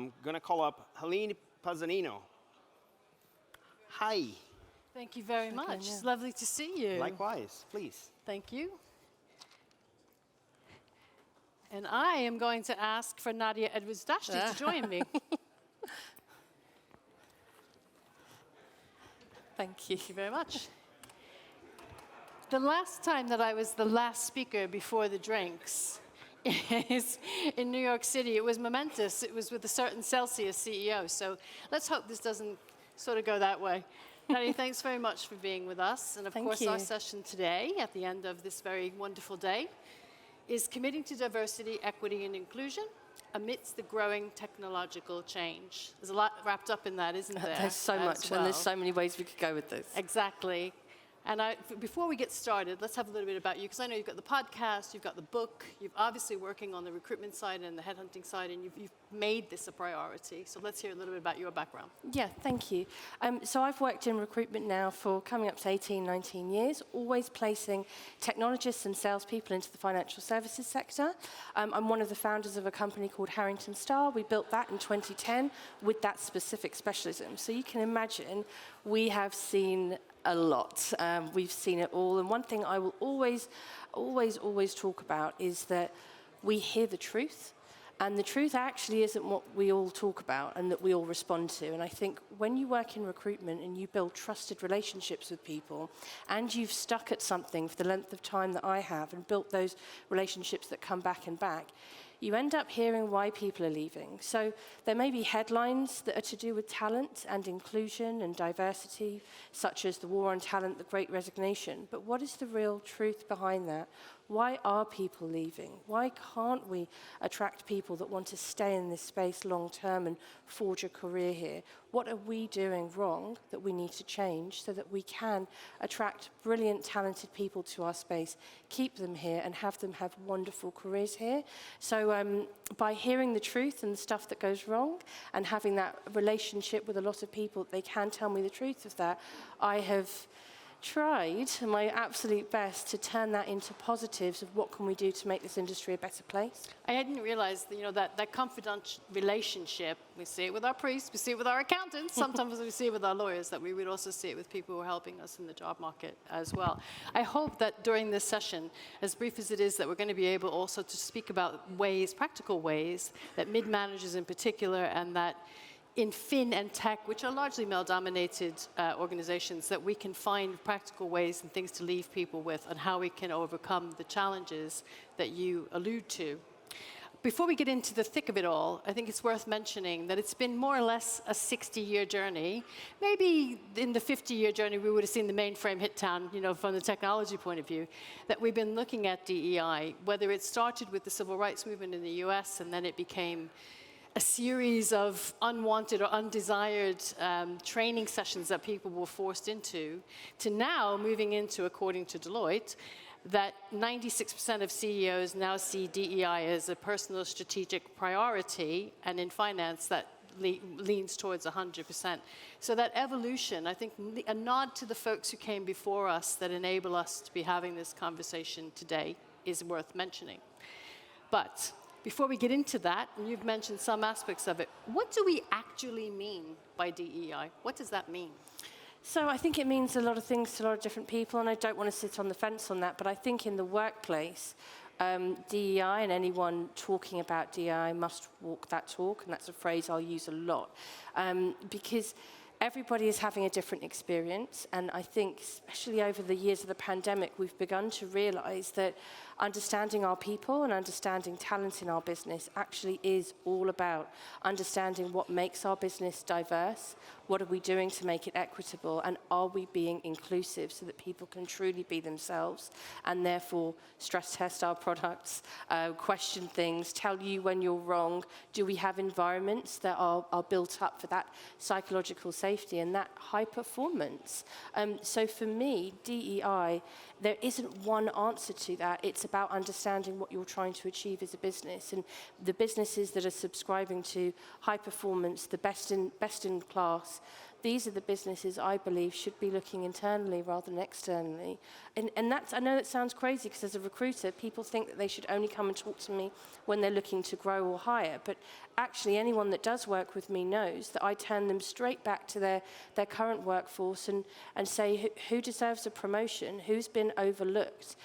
I'm going to call up Helene Panzarino. Hi. Thank you very much. It's lovely to see you. Likewise, please. Thank you. And I am going to ask for Nadia Edwards-Dashti to join me. Thank you. Thank you very much. The last time that I was the last speaker before the drinks is in New York City. It was momentous. It was with a certain Celsius CEO. So let's hope this doesn't sort of go that way. Nadia, thanks very much for being with us. And of course, our session today, at the end of this very wonderful day, is committing to diversity, equity, and inclusion amidst the growing technological change. There's a lot wrapped up in that, isn't there? There's so much, and there's so many ways we could go with this. Exactly. And before we get started, let's have a little bit about you, because I know you've got the podcast, you've got the book, you're obviously working on the recruitment side and the headhunting side, and you've made this a priority. So let's hear a little bit about your background. Yeah, thank you. So I've worked in recruitment now for coming up to 18, 19 years, always placing technologists and salespeople into the financial services sector. I'm one of the founders of a company called Harrington Starr. We built that in 2010 with that specific specialism. So you can imagine we have seen a lot. We've seen it all. And one thing I will always talk about is that we hear the truth. And the truth actually isn't what we all talk about and that we all respond to. And I think when you work in recruitment and you build trusted relationships with people and you've stuck at something for the length of time that I have and built those relationships that come back and back, you end up hearing why people are leaving. So there may be headlines that are to do with talent and inclusion and diversity, such as the war on talent, the Great Resignation. But what is the real truth behind that? Why are people leaving? Why can't we attract people that want to stay in this space long term and forge a career here? What are we doing wrong that we need to change so that we can attract brilliant, talented people to our space, keep them here and have them have wonderful careers here? So by hearing the truth and the stuff that goes wrong and having that relationship with a lot of people, they can tell me the truth of that. I have tried my absolute best to turn that into positives of what can we do to make this industry a better place. I hadn't realized that, that confidential relationship, we see it with our priests, we see it with our accountants, sometimes we see it with our lawyers, that we would also see it with people who are helping us in the job market as well. I hope that during this session, as brief as it is, that we're going to be able also to speak about ways, practical ways, that mid-managers in particular and that in fin and tech, which are largely male-dominated organizations, that we can find practical ways and things to leave people with and how we can overcome the challenges that you allude to. Before we get into the thick of it all, I think it's worth mentioning that it's been more or less a 60-year journey. Maybe in the 50-year journey, we would have seen the mainframe hit town, from the technology point of view, that we've been looking at DEI, whether it started with the civil rights movement in the US and then it became a series of unwanted or undesired training sessions that people were forced into, to now moving into, according to Deloitte, that 96% of CEOs now see DEI as a personal strategic priority, and in finance that leans towards 100%. So that evolution, I think, a nod to the folks who came before us that enable us to be having this conversation today is worth mentioning. But before we get into that, and you've mentioned some aspects of it, what do we actually mean by DEI? What does that mean? So I think it means a lot of things to a lot of different people, and I don't want to sit on the fence on that, but I think in the workplace, DEI and anyone talking about DEI must walk that talk, and that's a phrase I'll use a lot, because everybody is having a different experience, and I think especially over the years of the pandemic, we've begun to realize that understanding our people and understanding talent in our business actually is all about understanding what makes our business diverse, what are we doing to make it equitable, and are we being inclusive so that people can truly be themselves and therefore stress test our products, question things, tell you when you're wrong. Do we have environments that are built up for that psychological safety and that high performance? So for me, DEI, there isn't one answer to that. It's about understanding what you're trying to achieve as a business, and the businesses that are subscribing to high performance, the best in class, these are the businesses I believe should be looking internally rather than externally. And that's, I know it sounds crazy because as a recruiter, people think that they should only come and talk to me when they're looking to grow or hire. But actually, anyone that does work with me knows that I turn them straight back to their current workforce and say who deserves a promotion, who's been overlooked,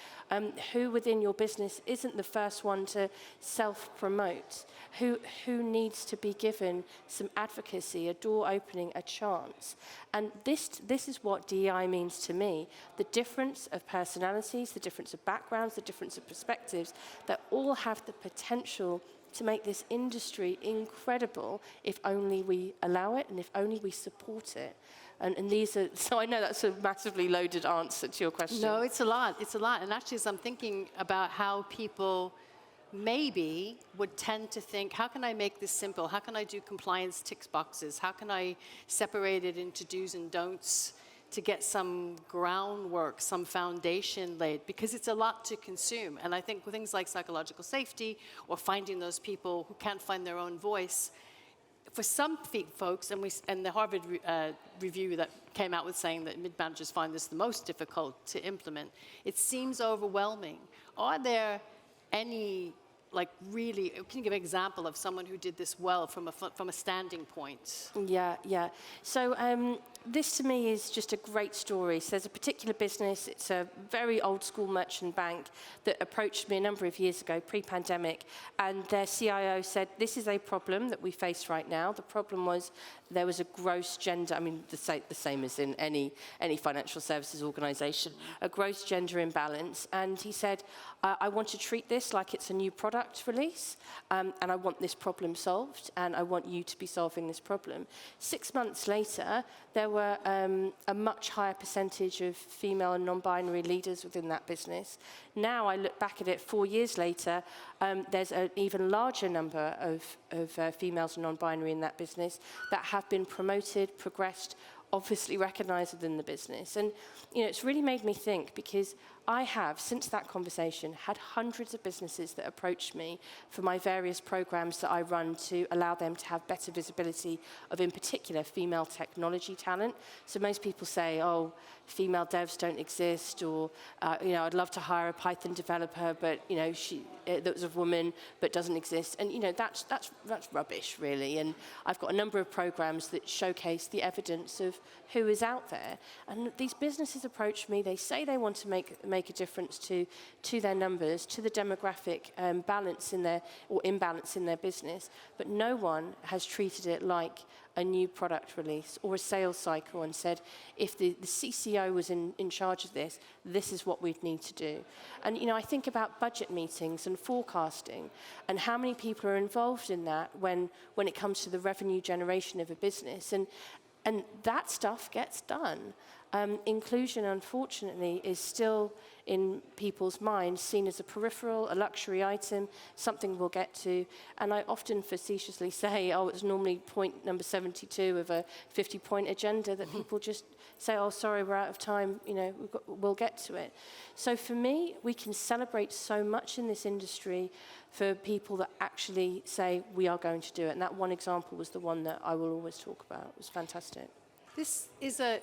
who within your business isn't the first one to self-promote, who needs to be given some advocacy, a door opening, a chance. And this is what DEI means to me, the difference of personalities, the difference of backgrounds, the difference of perspectives, that all have the potential to make this industry incredible if only we allow it and if only we support it. And these are, so I know that's a massively loaded answer to your question. No, it's a lot. It's a lot. And actually, as I'm thinking about how people maybe would tend to think, how can I make this simple? How can I do compliance tick boxes? How can I separate it into do's and don'ts to get some groundwork, some foundation laid? Because it's a lot to consume. And I think with things like psychological safety or finding those people who can't find their own voice, for some folks, and the Harvard review that came out with saying that mid-managers find this the most difficult to implement, it seems overwhelming. Are there any, like really, can you give an example of someone who did this well from a standing point? Yeah. So this to me is just a great story. So there's a particular business, it's a very old school merchant bank that approached me a number of years ago, pre-pandemic, and their CIO said, this is a problem that we face right now. The problem was there was a gross gender, I mean, the same as in any financial services organization, a gross gender imbalance. And he said, I want to treat this like it's a new product release, and I want this problem solved, and I want you to be solving this problem. 6 months later, there were a much higher percentage of female and non-binary leaders within that business. Now I look back at it 4 years later, there's an even larger number of females and non-binary in that business that have been promoted, progressed, obviously recognized within the business. And it's really made me think, because I have, since that conversation, had hundreds of businesses that approached me for my various programs that I run to allow them to have better visibility of, in particular, female technology talent. So most people say, oh, female devs don't exist, or, I'd love to hire a Python developer, but, she that was a woman, but doesn't exist. And, that's rubbish, really. And I've got a number of programs that showcase the evidence of who is out there. And these businesses approach me, they say they want to make a difference to their numbers, to the demographic balance in their, or imbalance in their business, but no one has treated it like a new product release or a sales cycle and said, if the CCO was in charge of this, this is what we'd need to do. And, I think about budget meetings and forecasting and how many people are involved in that when it comes to the revenue generation of a business. And that stuff gets done. Inclusion, unfortunately, is still in people's minds seen as a peripheral, a luxury item, something we'll get to. And I often facetiously say, it's normally point number 72 of a 50-point agenda that people just say, oh, sorry, we're out of time, we'll get to it. So for me, we can celebrate so much in this industry for people that actually say, we are going to do it. And that one example was the one that I will always talk about. It was fantastic.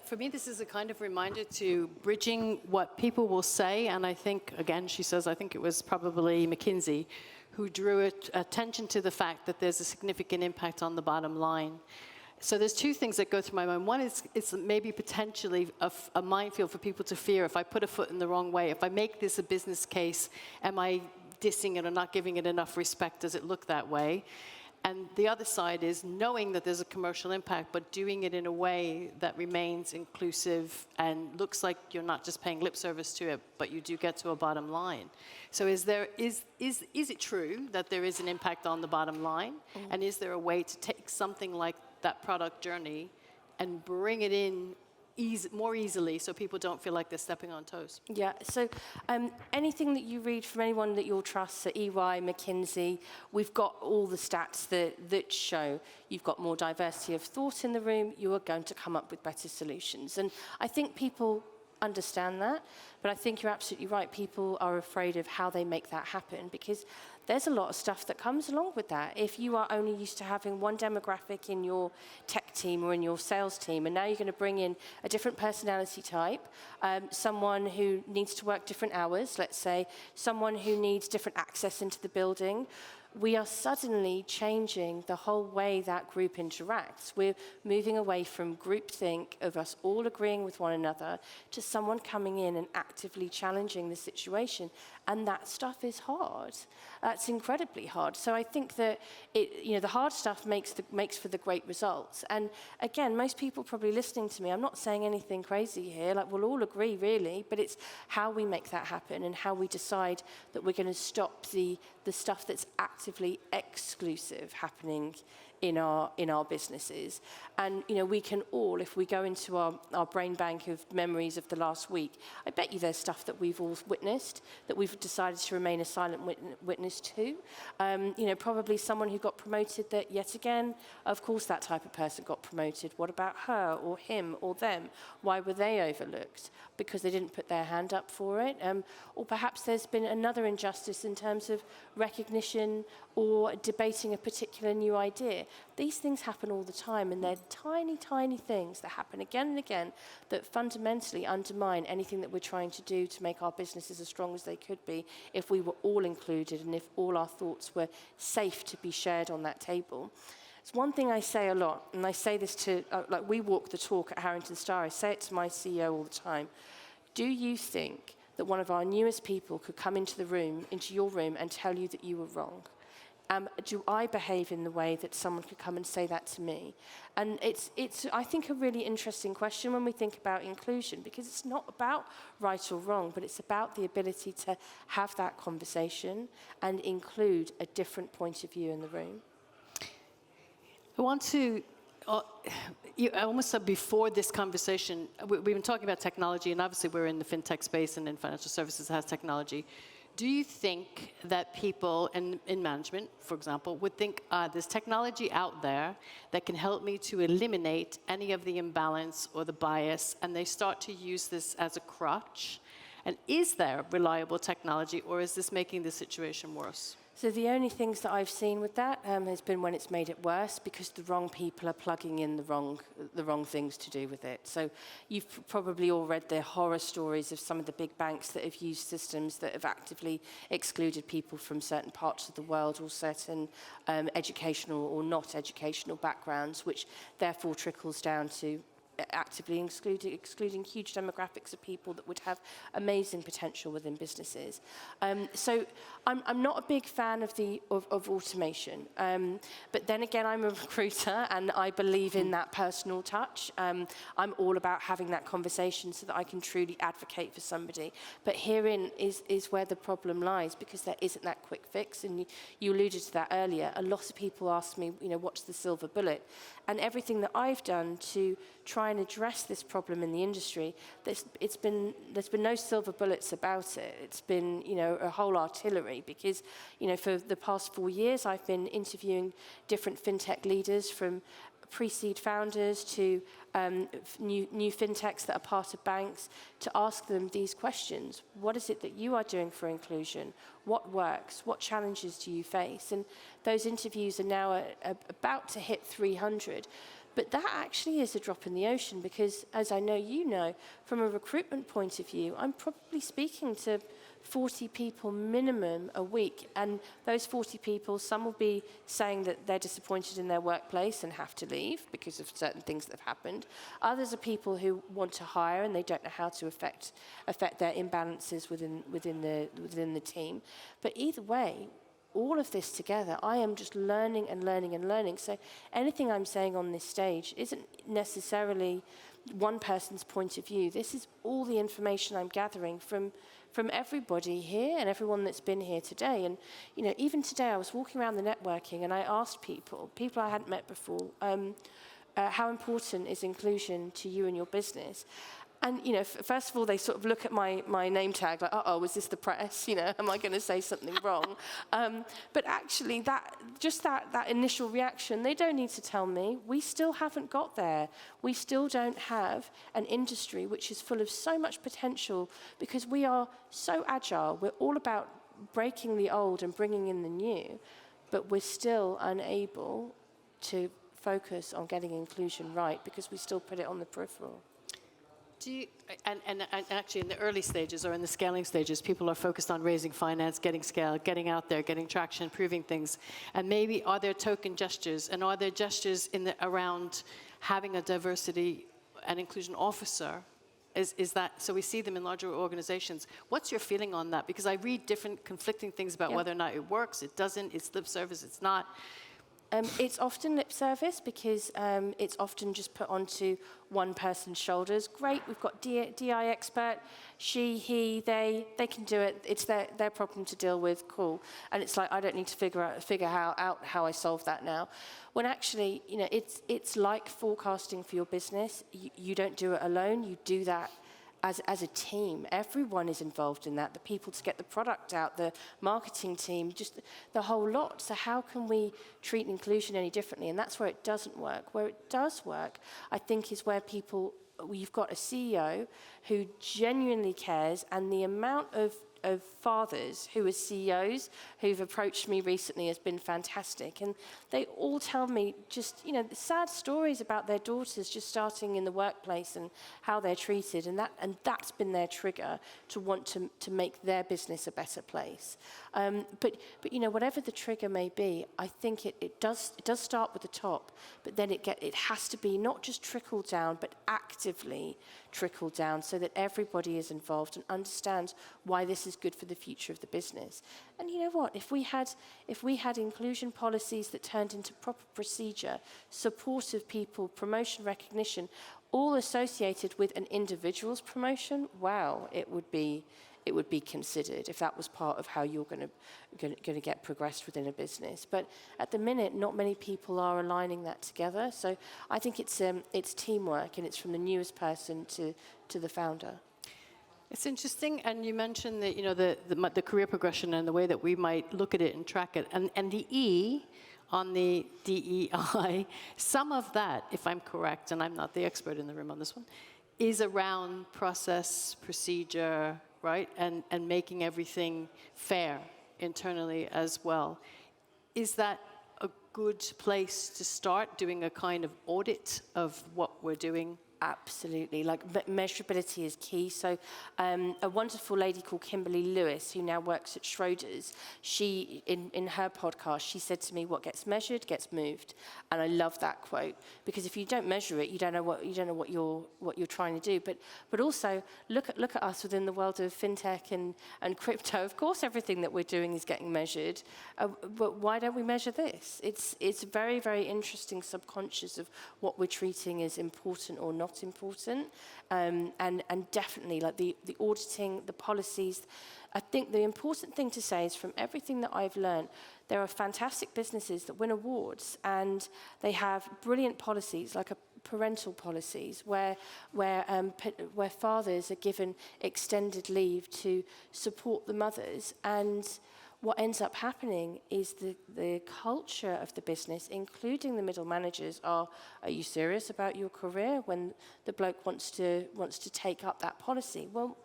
For me, this is a kind of reminder to bridging what people will say. And I think, again, she says, I think it was probably McKinsey who drew attention to the fact that there's a significant impact on the bottom line. So there's two things that go through my mind. One is it's maybe potentially a minefield for people to fear. If I put a foot in the wrong way, if I make this a business case, am I dissing it or not giving it enough respect? Does it look that way? And the other side is knowing that there's a commercial impact, but doing it in a way that remains inclusive and looks like you're not just paying lip service to it, but you do get to a bottom line. So is it true that there is an impact on the bottom line? Mm-hmm. And is there a way to take something like that product journey and bring it in more easily so people don't feel like they're stepping on toes? Yeah, so anything that you read from anyone that you'll trust, so EY, McKinsey, we've got all the stats that show you've got more diversity of thought in the room, you are going to come up with better solutions. And I think people understand that, but I think you're absolutely right. People are afraid of how they make that happen, because there's a lot of stuff that comes along with that. If you are only used to having one demographic in your tech team or in your sales team, and now you're going to bring in a different personality type, someone who needs to work different hours, let's say, someone who needs different access into the building, we are suddenly changing the whole way that group interacts. We're moving away from groupthink of us all agreeing with one another to someone coming in and actively challenging the situation. And that stuff is hard. That's incredibly hard. So I think that the hard stuff makes for the great results. And again, most people probably listening to me, I'm not saying anything crazy here, like we'll all agree really, but it's how we make that happen and how we decide that we're going to stop the stuff that's actively exclusive happening in our businesses. And we can all, if we go into our brain bank of memories of the last week, I bet you there's stuff that we've all witnessed that we've decided to remain a silent witness to. Probably someone who got promoted that, yet again, of course that type of person got promoted. What about her or him or them? Why were they overlooked? Because they didn't put their hand up for it? Or perhaps there's been another injustice in terms of recognition or debating a particular new idea. These things happen all the time, and they're tiny, tiny things that happen again and again that fundamentally undermine anything that we're trying to do to make our businesses as strong as they could be if we were all included and if all our thoughts were safe to be shared on that table. It's one thing I say a lot, and I say this to, we walk the talk at Harrington Starr, I say it to my CEO all the time. Do you think that one of our newest people could come into your room and tell you that you were wrong? Do I behave in the way that someone could come and say that to me? And it's I think, a really interesting question when we think about inclusion, because it's not about right or wrong, but it's about the ability to have that conversation and include a different point of view in the room. I want to, you almost said before this conversation, we've been talking about technology, and obviously we're in the fintech space and in financial services has technology. Do you think that people in management, for example, would think, there's technology out there that can help me to eliminate any of the imbalance or the bias, and they start to use this as a crutch? And is there reliable technology, or is this making the situation worse? So the only things that I've seen with that has been when it's made it worse, because the wrong people are plugging in the wrong things to do with it. So you've probably all read the horror stories of some of the big banks that have used systems that have actively excluded people from certain parts of the world or certain educational or not educational backgrounds, which therefore trickles down to actively excluding huge demographics of people that would have amazing potential within businesses. So I'm not a big fan of automation. But then again, I'm a recruiter and I believe in that personal touch. I'm all about having that conversation so that I can truly advocate for somebody. But herein is where the problem lies, because there isn't that quick fix. And you alluded to that earlier. A lot of people ask me, what's the silver bullet? And everything that I've done to try and address this problem in the industry, there's been no silver bullets about it. It's been, a whole artillery, because, for the past 4 years, I've been interviewing different fintech leaders, from pre-seed founders to new fintechs that are part of banks, to ask them these questions. What is it that you are doing for inclusion? What works? What challenges do you face? And those interviews are now about to hit 300. But that actually is a drop in the ocean, because, as I know you know, from a recruitment point of view, I'm probably speaking to 40 people minimum a week. And those 40 people, some will be saying that they're disappointed in their workplace and have to leave because of certain things that have happened. Others are people who want to hire and they don't know how to affect their imbalances within the team. But either way, all of this together, I am just learning and learning and learning. So anything I'm saying on this stage isn't necessarily one person's point of view. This is all the information I'm gathering from everybody here and everyone that's been here today. And, even today I was walking around the networking and I asked people I hadn't met before, how important is inclusion to you and your business? And, first of all, they sort of look at my name tag like, uh-oh, is this the press? Am I going to say something wrong? But actually, that initial reaction, they don't need to tell me. We still haven't got there. We still don't have an industry which is full of so much potential, because we are so agile. We're all about breaking the old and bringing in the new, but we're still unable to focus on getting inclusion right because we still put it on the peripheral. Do you, and actually in the early stages or in the scaling stages, people are focused on raising finance, getting scale, getting out there, getting traction, proving things. And maybe are there token gestures, and are there gestures around having a diversity and inclusion officer? Is that, so we see them in larger organizations. What's your feeling on that? Because I read different conflicting things about whether or not it works, it doesn't, it's lip service, it's not. It's often lip service because it's often just put onto one person's shoulders. Great, we've got DI expert, she, he, they can do it. It's their problem to deal with, cool. And it's like, I don't need to figure out how I solve that now. When actually, you know, it's like forecasting for your business. You don't do it alone, you do that as a team. Everyone is involved in that, the people to get the product out, the marketing team, just the whole lot. So how can we treat inclusion any differently? And that's where it doesn't work. Where it does work, I think, is where you've got a CEO who genuinely cares, and the amount of fathers who are CEOs who've approached me recently has been fantastic. And they all tell me just, you know, sad stories about their daughters just starting in the workplace and how they're treated. And that's been their trigger to want to make their business a better place. But you know, whatever the trigger may be, I think it does start with the top, but then it has to be not just trickle down, but actively trickle down so that everybody is involved and understands why this is good for the future of the business. And you know what? If we had inclusion policies that turned into proper procedure, support of people, promotion, recognition, all associated with an individual's promotion, wow, it would be considered if that was part of how you're going to get progressed within a business. But at the minute, not many people are aligning that together. So I think it's teamwork, and it's from the newest person to the founder. It's interesting, and you mentioned that, you know, the career progression and the way that we might look at it and track it, and the E on the DEI, some of that, if I'm correct, and I'm not the expert in the room on this one, is around process, procedure, right, and making everything fair internally as well. Is that a good place to start doing a kind of audit of what we're doing? Absolutely, like measurability is key. So a wonderful lady called Kimberly Lewis, who now works at Schroders, she, in her podcast, she said to me, what gets measured gets moved. And I love that quote, because if you don't measure it, you don't know what you're trying to do. But also look at us within the world of fintech and crypto. Of course, everything that we're doing is getting measured. But why don't we measure this? It's very, very interesting subconscious of what we're treating as important or not important, and definitely like the auditing, the policies. I think the important thing to say is, from everything that I've learned, there are fantastic businesses that win awards and they have brilliant policies, like parental policies, where fathers are given extended leave to support the mothers. And what ends up happening is the culture of the business, including the middle managers, are you serious about your career, when the bloke wants to take up that policy? Well,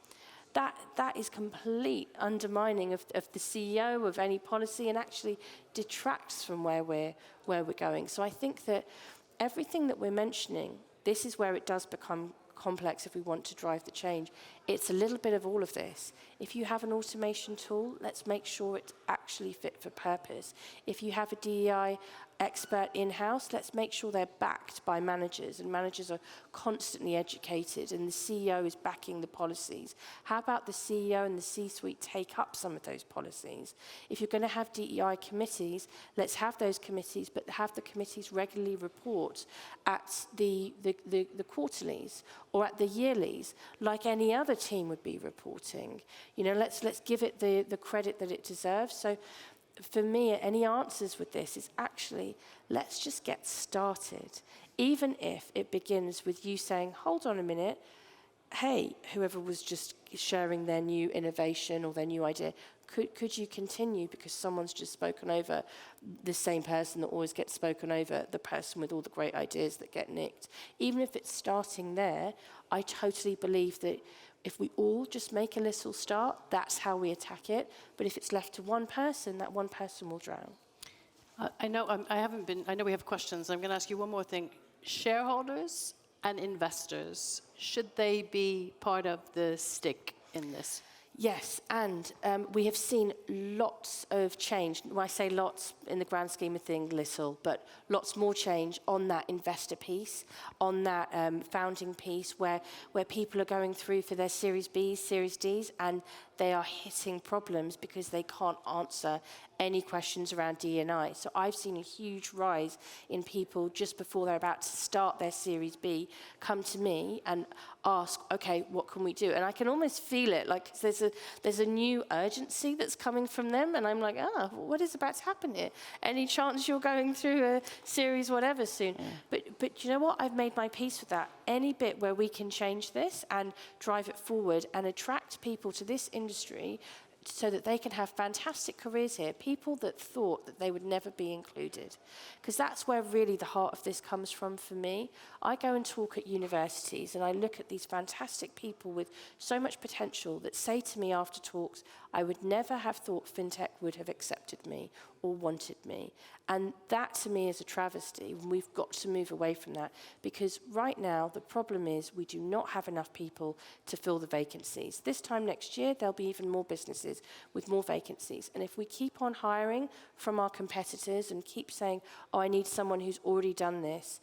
that is complete undermining of the CEO of any policy, and actually detracts from where we're going. So I think that everything that we're mentioning, this is where it does become complex if we want to drive the change. It's a little bit of all of this. If you have an automation tool, let's make sure it's actually fit for purpose. If you have a DEI expert in-house, let's make sure they're backed by managers, and managers are constantly educated, and the CEO is backing the policies. How about the CEO and the C-suite take up some of those policies? If you're going to have DEI committees, let's have those committees, but have the committees regularly report at the quarterlies or at the yearlies, like any other team would be reporting. You know, let's give it the credit that it deserves. So for me, any answers with this is actually, let's just get started. Even if it begins with you saying, hold on a minute, hey, whoever was just sharing their new innovation or their new idea, could you continue, because someone's just spoken over the same person that always gets spoken over, the person with all the great ideas that get nicked. Even if it's starting there, I totally believe that If we all just make a little start, that's how we attack it. But if it's left to one person, that one person will drown. I know I know we have questions. I'm going to ask you one more thing. Shareholders and investors, should they be part of the stick in this? Yes, and we have seen lots of change. When I say lots, in the grand scheme of things, little, but lots more change on that investor piece, on that founding piece, where people are going through for their Series Bs, Series Ds, and they are hitting problems because they can't answer any questions around D&I. So I've seen a huge rise in people just before they're about to start their Series B come to me and ask, okay, what can we do? And I can almost feel it, like there's a new urgency that's coming from them, and I'm like, what is about to happen here? Any chance you're going through a series whatever soon? Yeah. But you know what? I've made my peace with that. Any bit where we can change this and drive it forward and attract people to this industry so that they can have fantastic careers here, people that thought that they would never be included. Because that's where really the heart of this comes from for me. I go and talk at universities and I look at these fantastic people with so much potential that say to me after talks, I would never have thought fintech would have accepted me or wanted me. And that to me is a travesty. We've got to move away from that, because right now the problem is we do not have enough people to fill the vacancies. This time next year there'll be even more businesses with more vacancies. And if we keep on hiring from our competitors and keep saying, oh, I need someone who's already done this,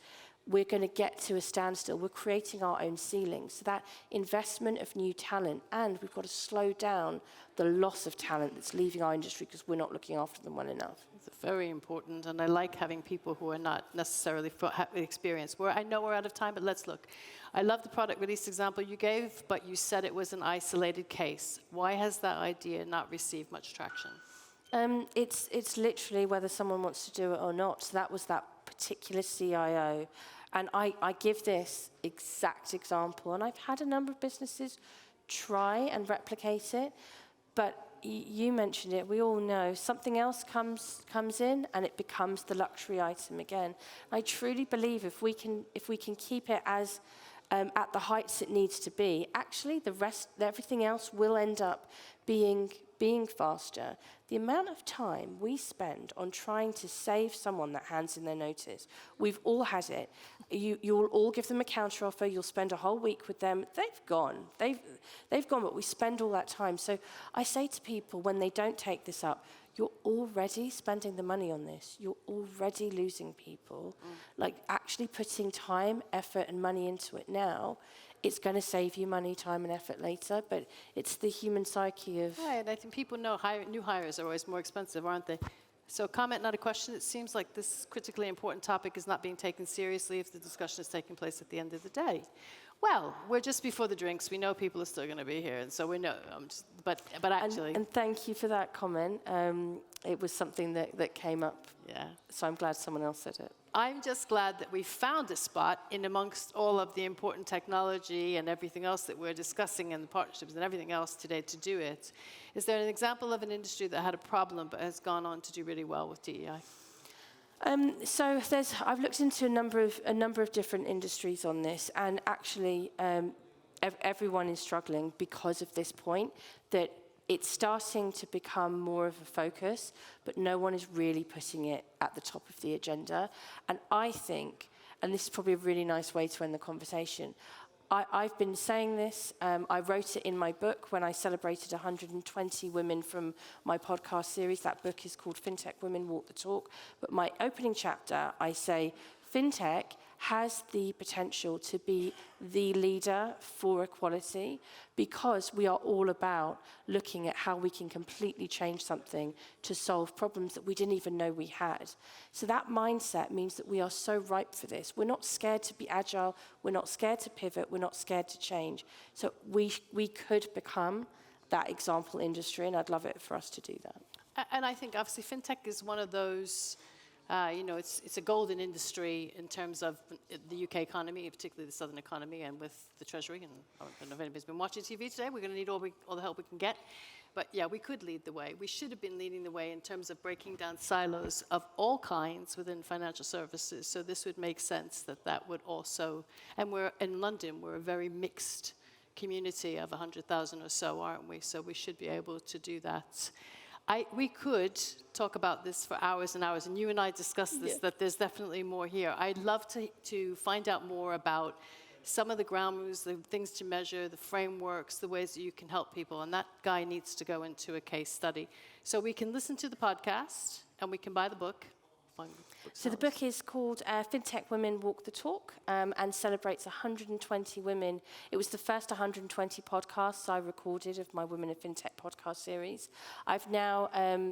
we're going to get to a standstill. We're creating our own ceiling. So that investment of new talent, and we've got to slow down the loss of talent that's leaving our industry because we're not looking after them well enough. It's very important, and I like having people who are not necessarily experienced. I know we're out of time, but let's look. I love the product release example you gave, but you said it was an isolated case. Why has that idea not received much traction? It's literally whether someone wants to do it or not. So that was that particular CIO. And I give this exact example, and I've had a number of businesses try and replicate it, but you mentioned it, we all know, something else comes in and it becomes the luxury item again. I truly believe if we can keep it as at the heights it needs to be, actually everything else will end up being faster. The amount of time we spend on trying to save someone that hands in their notice, we've all had it. You'll all give them a counter offer, you'll spend a whole week with them, they've gone, but we spend all that time. So I say to people when they don't take this up, you're already spending the money on this. You're already losing people. Like actually putting time, effort, and money into it now, it's going to save you money, time, and effort later, but it's the human psyche of... Right, I think people know new hires are always more expensive, aren't they? So comment, not a question. It seems like this critically important topic is not being taken seriously if the discussion is taking place at the end of the day. Well, we're just before the drinks. We know people are still going to be here, and so we know. But actually... And thank you for that comment. It was something that came up. Yeah. So I'm glad someone else said it. I'm just glad that we found a spot in amongst all of the important technology and everything else that we're discussing and the partnerships and everything else today to do it. Is there an example of an industry that had a problem but has gone on to do really well with DEI? So I've looked into a number of different industries on this, and actually everyone is struggling because of this point, that it's starting to become more of a focus, but no one is really putting it at the top of the agenda. And I think, and this is probably a really nice way to end the conversation, I've been saying this, I wrote it in my book when I celebrated 120 women from my podcast series. That book is called Fintech Women Walk the Talk. But my opening chapter, I say, Fintech has the potential to be the leader for equality, because we are all about looking at how we can completely change something to solve problems that we didn't even know we had. So that mindset means that we are so ripe for this. We're not scared to be agile, we're not scared to pivot, we're not scared to change. So we could become that example industry, and I'd love it for us to do that. And I think obviously fintech is one of those, it's a golden industry in terms of the UK economy, particularly the southern economy, and with the Treasury. And I don't know if anybody's been watching TV today. We're going to need all the help we can get. But yeah, we could lead the way. We should have been leading the way in terms of breaking down silos of all kinds within financial services. So this would make sense that would also, and we're in London, we're a very mixed community of 100,000 or so, aren't we? So we should be able to do that. We could talk about this for hours and hours, and you and I discussed this, that there's definitely more here. I'd love to find out more about some of the ground rules, the things to measure, the frameworks, the ways that you can help people, and that guy needs to go into a case study. So we can listen to the podcast, and we can buy the book. So the book is called Fintech Women Walk the Talk, and celebrates 120 women. It was the first 120 podcasts I recorded of my Women in Fintech podcast series. I've now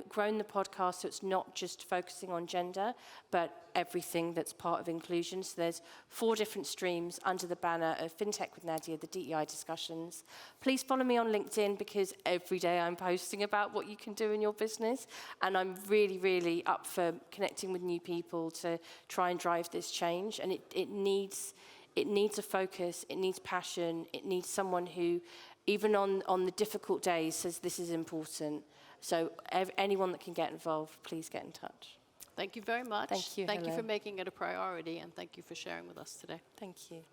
grown the podcast so it's not just focusing on gender, but everything that's part of inclusion. So there's 4 different streams under the banner of Fintech with Nadia, the DEI discussions. Please follow me on LinkedIn, because every day I'm posting about what you can do in your business, and I'm really, really up for connecting with new people to try and drive this change. And it needs a focus, it needs passion, it needs someone who, even on the difficult days, says this is important. So anyone that can get involved, please get in touch. Thank you very much. Thank you, Thank you for Helene. making it a priority, and thank you for sharing with us today. Thank you.